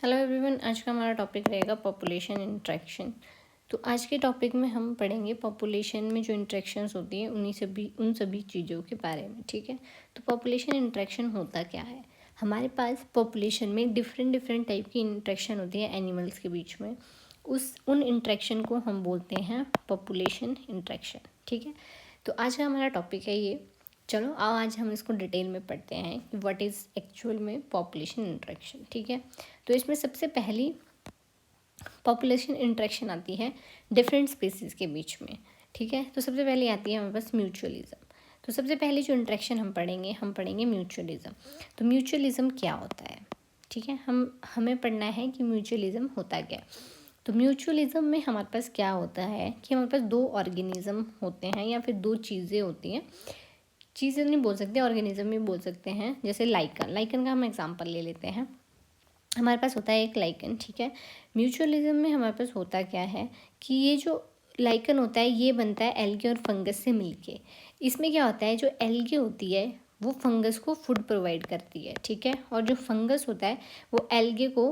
Hello everyone, आज का हमारा टॉपिक रहेगा पॉपुलेशन इंट्रैक्शन। तो आज के टॉपिक में हम पढ़ेंगे पॉपुलेशन में जो इंट्रैक्शंस होती हैं उन सभी चीज़ों के बारे में। ठीक है, तो पॉपुलेशन इंट्रैक्शन होता क्या है। हमारे पास पॉपुलेशन में डिफरेंट टाइप की इंट्रैक्शन होती है एनिमल्स के बीच में। उन इंट्रैक्शन को हम बोलते हैं पॉपुलेशन इंट्रैक्शन। ठीक है, तो आज का हमारा टॉपिक है ये। चलो आओ आज हम इसको डिटेल में पढ़ते हैं कि व्हाट इज़ एक्चुअल में पॉपुलेशन इंट्रैक्शन। ठीक है, तो इसमें सबसे पहली पॉपुलेशन इंट्रैक्शन आती है डिफरेंट स्पीसीज के बीच में। ठीक है, तो सबसे पहले आती है हमारे पास म्यूचुअलिज्म। तो सबसे पहले जो इंट्रैक्शन हम पढ़ेंगे म्यूचुअलिज्म। तो म्यूचुअलिज्म क्या होता है। ठीक है, हमें पढ़ना है कि म्यूचुअलिज्म होता क्या है। तो म्यूचुअलिज्म में हमारे पास क्या होता है कि हमारे पास दो ऑर्गेनिज्म होते हैं या फिर दो चीज़ें होती हैं। चीज़ें नहीं बोल सकते, ऑर्गेनिज्म भी बोल सकते हैं। जैसे लाइकन का हम एग्जांपल ले लेते हैं। हमारे पास होता है एक लाइकन। ठीक है, म्यूचुअलिज्म में हमारे पास होता क्या है कि ये जो लाइकन होता है ये बनता है एल्गे और फंगस से मिलके। इसमें क्या होता है, जो एल्गे होती है वो फंगस को फूड प्रोवाइड करती है। ठीक है, और जो फंगस होता है वो एल्गे को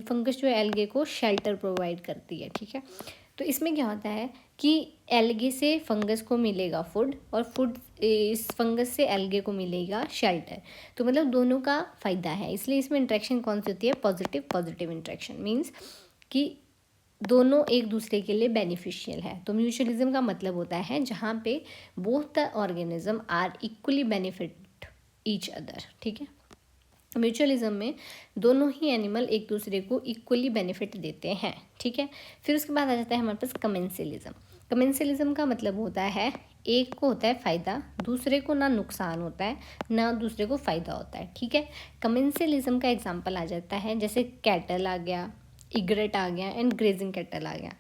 फंगस जो है एल्गे को शेल्टर प्रोवाइड करती है। ठीक है, तो इसमें क्या होता है कि एल्गे से फंगस को मिलेगा फूड और इस फंगस से एल्गे को मिलेगा शेल्टर। तो मतलब दोनों का फ़ायदा है, इसलिए इसमें इंट्रैक्शन कौन सी होती है, पॉजिटिव इंट्रैक्शन। मीन्स कि दोनों एक दूसरे के लिए बेनिफिशियल है। तो म्यूचुअलिज्म का मतलब होता है जहाँ पे both the organism are equally benefit each other. ठीक है, म्यूचुअलिज्म में दोनों ही एनिमल एक दूसरे को इक्वली बेनिफिट देते हैं। ठीक है, फिर उसके बाद आ जाता है हमारे पास कमेंसलिज्म। कमेंसलिज्म का मतलब होता है एक को होता है फ़ायदा, दूसरे को ना नुकसान होता है ना दूसरे को फ़ायदा होता है। ठीक है, कमेंसलिज्म का एग्जांपल आ जाता है जैसे कैटल आ गया, इग्रेट आ गया एंड ग्रेजिंग कैटल आ गया।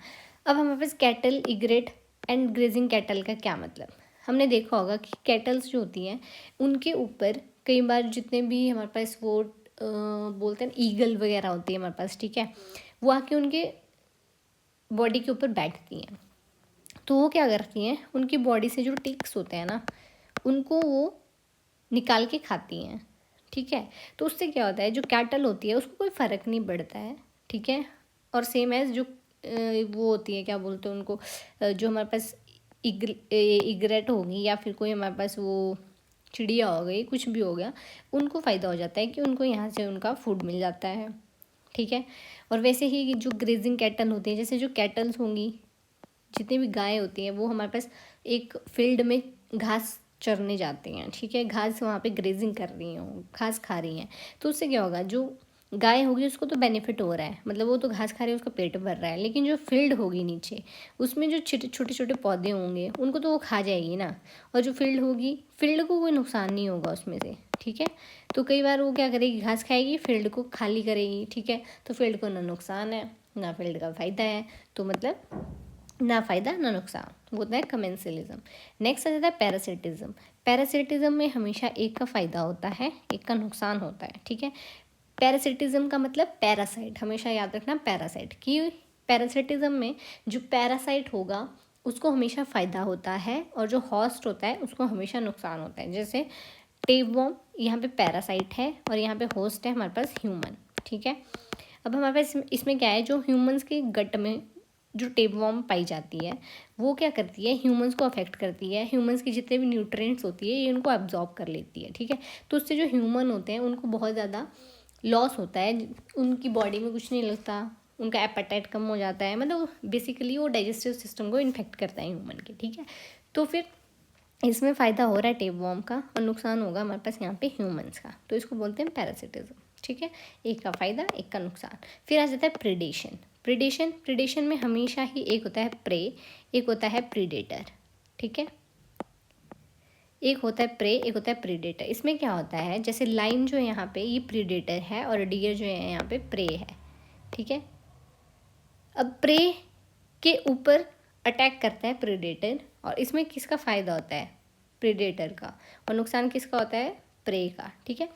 अब हमारे पास cattle, egret and grazing cattle का क्या मतलब। हमने देखा होगा कि कैटल्स जो होती हैं उनके ऊपर कई बार जितने भी हमारे पास वो बोलते हैं ईगल वगैरह होती है हमारे पास। ठीक है, वो आके उनके बॉडी के ऊपर बैठती हैं। तो वो क्या करती हैं, उनकी बॉडी से जो टिक्स होते हैं ना उनको वो निकाल के खाती हैं। ठीक है, तो उससे क्या होता है, जो कैटल होती है उसको कोई फ़र्क नहीं पड़ता है। ठीक है, और सेम एज जो वो होती है क्या बोलते हैं उनको, जो हमारे पास इग्रेट होगी या फिर कोई हमारे पास वो चिड़िया हो गई, कुछ भी हो गया, उनको फ़ायदा हो जाता है कि उनको यहाँ से उनका फूड मिल जाता है। ठीक है, और वैसे ही जो ग्रेजिंग कैटल होती है, जैसे जो कैटल्स होंगी, जितनी भी गाय होती हैं वो हमारे पास एक फील्ड में घास चरने जाती हैं। ठीक है, घास वहाँ पे ग्रेजिंग कर रही हैं, घास खा रही हैं। तो उससे क्या होगा, जो गाय होगी उसको तो बेनिफिट हो रहा है, मतलब वो तो घास खा रही है, उसका पेट भर रहा है। लेकिन जो फील्ड होगी नीचे उसमें जो छोटे छोटे पौधे होंगे उनको तो वो खा जाएगी ना, और जो फील्ड होगी फील्ड को कोई नुकसान नहीं होगा उसमें से। ठीक है, तो कई बार वो क्या करेगी, घास खाएगी, फील्ड को खाली करेगी। ठीक है, तो फील्ड को ना नुकसान है ना फील्ड का फ़ायदा है, तो मतलब ना फ़ायदा ना नुकसान, वो होता है कमेंसलिज्म। नेक्स्ट आ जाता है पैरासिटिज्म। पैरासिटिज्म में हमेशा एक का फ़ायदा होता है एक का नुकसान होता है। ठीक है, पैरासिटिज्म का मतलब पैरासाइट, हमेशा याद रखना पैरासाइट की। पैरासिटिज्म में जो पैरासाइट होगा उसको हमेशा फ़ायदा होता है और जो हॉस्ट होता है उसको हमेशा नुकसान होता है। जैसे टेपवर्म, यहाँ पे पैरासाइट है और यहाँ पे होस्ट है हमारे पास ह्यूमन। ठीक है, अब हमारे पास इसमें क्या है, जो ह्यूमंस के गट में जो टेपवर्म पाई जाती है वो क्या करती है, ह्यूमंस को अफेक्ट करती है। ह्यूमंस की जितने भी न्यूट्रिएंट्स होती है ये उनको अब्जॉर्ब कर लेती है। ठीक है, तो उससे जो ह्यूमन होते हैं उनको बहुत ज़्यादा लॉस होता है, उनकी बॉडी में कुछ नहीं लगता, उनका एपेटाइट कम हो जाता है, मतलब बेसिकली वो डाइजेस्टिव सिस्टम को इन्फेक्ट करता है ह्यूमन के। ठीक है, तो फिर इसमें फ़ायदा हो रहा है टेपवर्म का और नुकसान होगा हमारे पास यहाँ पे ह्यूमंस का, तो इसको बोलते हैं पैरासिटिज्म। ठीक है, एक का फ़ायदा एक का नुकसान। फिर आ जाता है प्रीडेशन। प्रीडेशन में हमेशा ही एक होता है प्रे, एक होता है प्रीडेटर। ठीक है, एक होता है प्रे एक होता है प्रीडेटर। इसमें क्या होता है, जैसे लाइन जो है यहाँ पे ये प्रीडेटर है और डियर जो है यहाँ पे प्रे है। ठीक है, अब प्रे के ऊपर अटैक करता है प्रीडेटर और इसमें किसका फ़ायदा होता है, प्रीडेटर का, और नुकसान किसका होता है, प्रे का। ठीक है,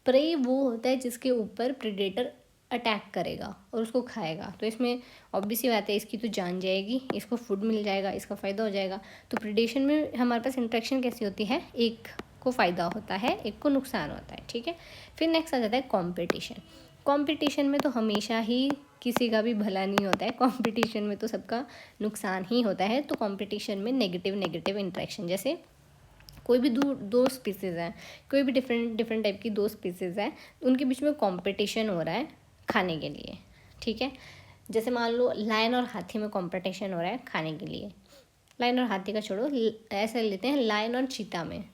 प्रे वो होता है जिसके ऊपर प्रीडेटर अटैक करेगा और उसको खाएगा, तो इसमें ऑब्वियसली बात है इसकी तो जान जाएगी, इसको फूड मिल जाएगा, इसका फ़ायदा हो जाएगा। तो प्रीडेशन में हमारे पास इंट्रैक्शन कैसी होती है, एक को फ़ायदा होता है एक को नुकसान होता है। ठीक है, फिर नेक्स्ट आ जाता है कॉम्पिटिशन। कंपटीशन में तो हमेशा ही किसी का भी भला नहीं होता है, कंपटीशन में तो सबका नुकसान ही होता है। तो कंपटीशन में नेगेटिव इंटरेक्शन, जैसे कोई भी दो स्पीसीज़ हैं, कोई भी डिफरेंट टाइप की दो स्पीसीज़ हैं, उनके बीच में कंपटीशन हो रहा है खाने के लिए, ठीक है। जैसे मान लो लायन और हाथी में कंपटीशन हो रहा है खाने के लिए। लायन और हाथी का छोड़ो, ऐसे लेते हैं लायन और चीता में,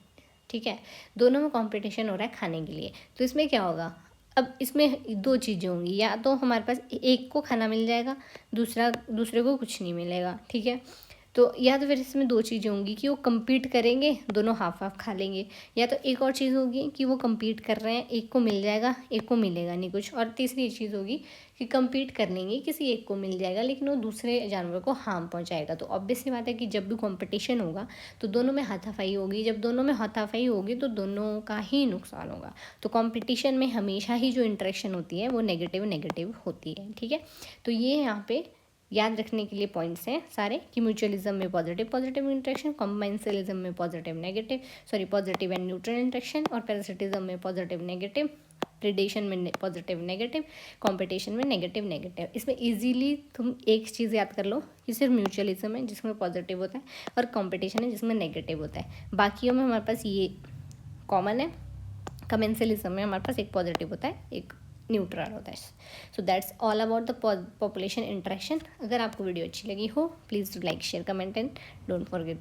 ठीक है, दोनों में कंपटीशन हो रहा है खाने के लिए। तो इसमें क्या होगा, अब इसमें दो चीज़ें होंगी, या तो हमारे पास एक को खाना मिल जाएगा, दूसरे को कुछ नहीं मिलेगा, ठीक है। तो या तो फिर इसमें दो चीज़ें होंगी कि वो compete करेंगे, दोनों हाफ हाफ खा लेंगे, या तो एक और चीज़ होगी कि वो compete कर रहे हैं, एक को मिल जाएगा एक को मिलेगा नहीं कुछ, और तीसरी चीज़ होगी कि compete कर लेंगे, किसी एक को मिल जाएगा लेकिन वो दूसरे जानवर को हार्म पहुंचाएगा। तो ऑब्वियस सी बात है कि जब भी कंपटीशन होगा तो दोनों में हाथापाई होगी, जब दोनों में हाथापाई होगी तो दोनों का ही नुकसान होगा। तो कंपटीशन में हमेशा ही जो इंटरेक्शन होती है वो नेगेटिव होती है, ठीक है। तो ये यहाँ पे याद रखने के लिए पॉइंट्स हैं सारे, कि म्यूचुअलिज्म में पॉजिटिव इंटरेक्शन, कॉम्बेंसलिज्म में पॉजिटिव एंड न्यूट्रल इंटरेक्शन, और पैरासिटिज्म में पॉजिटिव नेगेटिव, प्रिडेशन में पॉजिटिव नेगेटिव, कंपटीशन में नेगेटिव। इसमें इजीली तुम एक चीज़ याद कर लो कि सिर्फ म्यूचुअलिज्म है जिसमें पॉजिटिव होता है, और कंपटीशन है जिसमें नेगेटिव होता है। बाकियों में हमारे पास ये कॉमन है। कमेंसलिज्म में हमारे पास एक पॉजिटिव होता है, एक न्यूट्रल होता है। So that's all about the population interaction. अगर आपको वीडियो अच्छी लगी हो, please like share comment and don't forget